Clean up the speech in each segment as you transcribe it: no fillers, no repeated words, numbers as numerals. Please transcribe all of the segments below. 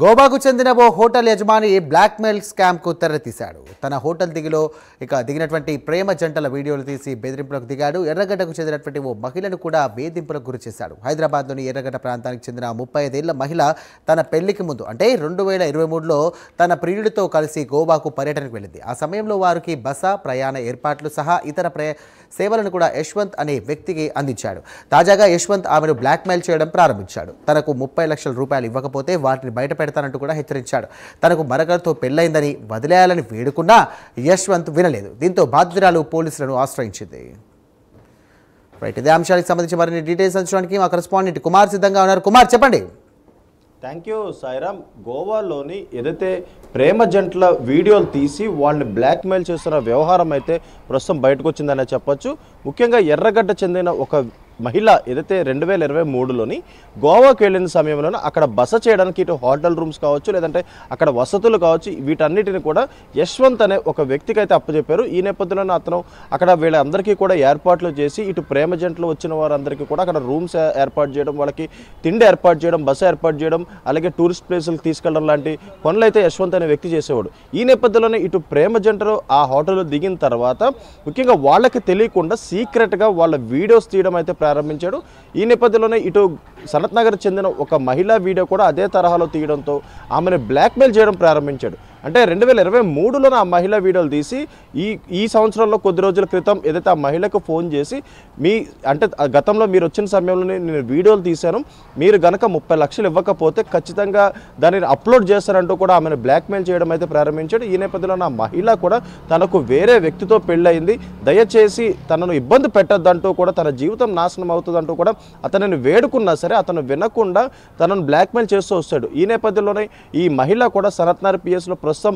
గోవాకు చెందిన ఓ హోటల్ యజమాని బ్లాక్మెయిల్ స్కామ్కు తెరతీశాడు. తన హోటల్ దిగినటువంటి ప్రేమ జంటల వీడియోలు తీసి బెదిరింపులకు దిగాడు. ఎర్రగడ్డకు చెందినటువంటి ఓ మహిళను కూడా వేధింపులకు గురి చేశాడు. హైదరాబాద్లోని ఎర్రగడ్డ ప్రాంతానికి చెందిన 35 ఏళ్ల మహిళ తన పెళ్లికి ముందు అంటే 2023లో తన ప్రియుడితో కలిసి గోవాకు పర్యటనకు వెళ్ళింది. ఆ సమయంలో వారికి బస, ప్రయాణ ఏర్పాట్లు సహా ఇతర సేవలను కూడా యశ్వంత్ అనే వ్యక్తికి అందించాడు. తాజాగా యశ్వంత్ ఆమెను బ్లాక్మెయిల్ చేయడం ప్రారంభించాడు. తనకు 30 లక్షల రూపాయలు ఇవ్వకపోతే వాటిని బయట పెడతానంటూ కూడా హెచ్చరించాడు. తనకు మరొకరితో పెళ్లైందని వదిలేయాలని వేడుకున్నా యశ్వంత్ వినలేదు. దీంతో బాధితురాలు పోలీసులను ఆశ్రయించింది. ఇదే అంశానికి సంబంధించి మరిన్ని డీటెయిల్స్ అందించడానికి మా కరెస్పాండెంట్ కుమార్ సిద్ధంగా ఉన్నారు. కుమార్, చెప్పండి. Thank you Sairam. గోవాలోని ఏదైతే ప్రేమ జంటల వీడియోలు తీసి వాళ్ళని బ్లాక్మెయిల్ చేస్తున్న వ్యవహారం అయితే ప్రస్తుతం బయటకు వచ్చిందనే చెప్పొచ్చు. ముఖ్యంగా ఎర్రగడ్డ చెందిన ఒక మహిళ ఏదైతే 2023లోని గోవాకి వెళ్ళిన సమయంలోనే అక్కడ బస చేయడానికి ఇటు హోటల్ రూమ్స్ కావచ్చు, లేదంటే అక్కడ వసతులు కావచ్చు, వీటన్నిటిని కూడా యశ్వంత్ అనే ఒక వ్యక్తికి అయితే అప్పచెప్పారు. ఈ నేపథ్యంలోనే అతను అక్కడ వీళ్ళందరికీ కూడా ఏర్పాట్లు చేసి ఇటు ప్రేమ జంటలు వచ్చిన వారందరికీ కూడా అక్కడ రూమ్స్ ఏర్పాటు చేయడం, వాళ్ళకి తిండి ఏర్పాటు చేయడం, బస ఏర్పాటు చేయడం, అలాగే టూరిస్ట్ ప్లేసులకు తీసుకెళ్లడం లాంటి పనులు అయితే యశ్వంత్ అనే వ్యక్తి చేసేవాడు. ఈ నేపథ్యంలోనే ఇటు ప్రేమ జంటలు ఆ హోటల్లో దిగిన తర్వాత ముఖ్యంగా వాళ్ళకి తెలియకుండా సీక్రెట్గా వాళ్ళ వీడియోస్ తీయడం అయితే ప్రారంభించాడు. ఈ నేపథ్యంలోనే ఇటు సనత్ నగర్ చెందిన ఒక మహిళా వీడియో కూడా అదే తరహాలో తీయడంతో ఆమెను బ్లాక్మెయిల్ చేయడం ప్రారంభించాడు. అంటే 2023లోనే ఆ మహిళా వీడియోలు తీసి ఈ సంవత్సరంలో కొద్ది రోజుల క్రితం ఏదైతే ఆ మహిళకు ఫోన్ చేసి గతంలో మీరు వచ్చిన సమయంలోనే నేను వీడియోలు తీశాను, మీరు గనక 30 లక్షలు ఇవ్వకపోతే ఖచ్చితంగా దానిని అప్లోడ్ చేస్తారంటూ కూడా ఆమెను బ్లాక్మెయిల్ చేయడం అయితే ప్రారంభించాడు. ఈ నేపథ్యంలో ఆ మహిళ కూడా తనకు వేరే వ్యక్తితో పెళ్ళయింది, దయచేసి తనను ఇబ్బంది పెట్టద్దంటూ కూడా, తన జీవితం నాశనం అవుతుందంటూ కూడా అతనిని వేడుకున్నా సరే అతను వినకుండా తనను బ్లాక్మెయిల్ చేస్తూ వస్తాడు. ఈ నేపథ్యంలోనే ఈ మహిళ కూడా సనత్నగర్ పిఎస్లో ప్రస్తుతం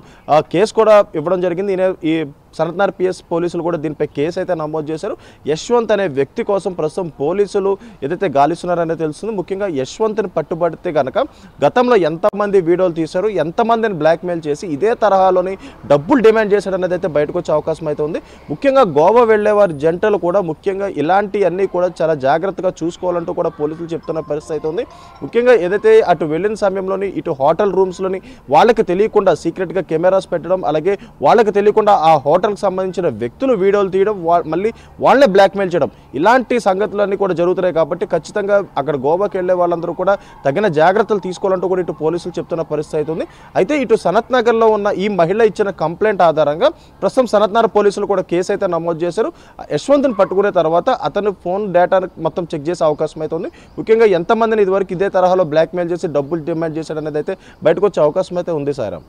కేసు కూడా ఇవ్వడం జరిగింది. ఈ సనత్నగర్ పిఎస్ పోలీసులు కూడా దీనిపై కేసు అయితే నమోదు చేశారు. యశ్వంత్ అనే వ్యక్తి కోసం ప్రస్తుతం పోలీసులు ఏదైతే గాలిస్తున్నారనే తెలుస్తుంది. ముఖ్యంగా యశ్వంత్ని పట్టుబడితే కనుక గతంలో ఎంతమంది వీడియోలు తీశారు, ఎంతమందిని బ్లాక్మెయిల్ చేసి ఇదే తరహాలోని డబ్బులు డిమాండ్ చేశాడనేది అయితే బయటకు వచ్చే అవకాశం అయితే ఉంది. ముఖ్యంగా గోవా వెళ్లే వారి జంటలు కూడా ముఖ్యంగా ఇలాంటివన్నీ కూడా చాలా జాగ్రత్తగా చూసుకోవాలంటూ కూడా పోలీసులు చెప్తున్న పరిస్థితి అయితే ఉంది. ముఖ్యంగా ఏదైతే అటు వెళ్ళిన సమయంలోని ఇటు హోటల్ రూమ్స్లోని వాళ్ళకి తెలియకుండా సీక్రెట్గా కెమెరాస్ పెట్టడం, అలాగే వాళ్ళకి తెలియకుండా ఆ హోటల్కి సంబంధించిన వ్యక్తులు వీడియోలు తీయడం, మళ్ళీ వాళ్ళనే బ్లాక్మెయిల్ చేయడం, ఇలాంటి సంగతులన్నీ కూడా జరుగుతున్నాయి. కాబట్టి ఖచ్చితంగా అక్కడ గోవాకి వెళ్ళే వాళ్ళందరూ కూడా తగిన జాగ్రత్తలు తీసుకోవాలంటూ కూడా ఇటు పోలీసులు చెప్తున్న పరిస్థితి అవుతుంది. అయితే ఇటు సనత్ నగర్లో ఉన్న ఈ మహిళ ఇచ్చిన కంప్లైంట్ ఆధారంగా ప్రస్తుతం సనత్ నగర్ పోలీసులు కూడా కేసు అయితే నమోదు చేశారు. యశ్వంత్ని పట్టుకునే తర్వాత అతను ఫోన్ డేటా మొత్తం చెక్ చేసే అవకాశం అయితే ఉంది. ముఖ్యంగా ఎంతమందిని ఇదివరకు ఇదే తరహాలో బ్లాక్మెయిల్ చేసి డబ్బులు డిమాండ్ చేశాడనేది అయితే బయటకు వచ్చే అవకాశం అయితే ఉంది సాయిరామ్.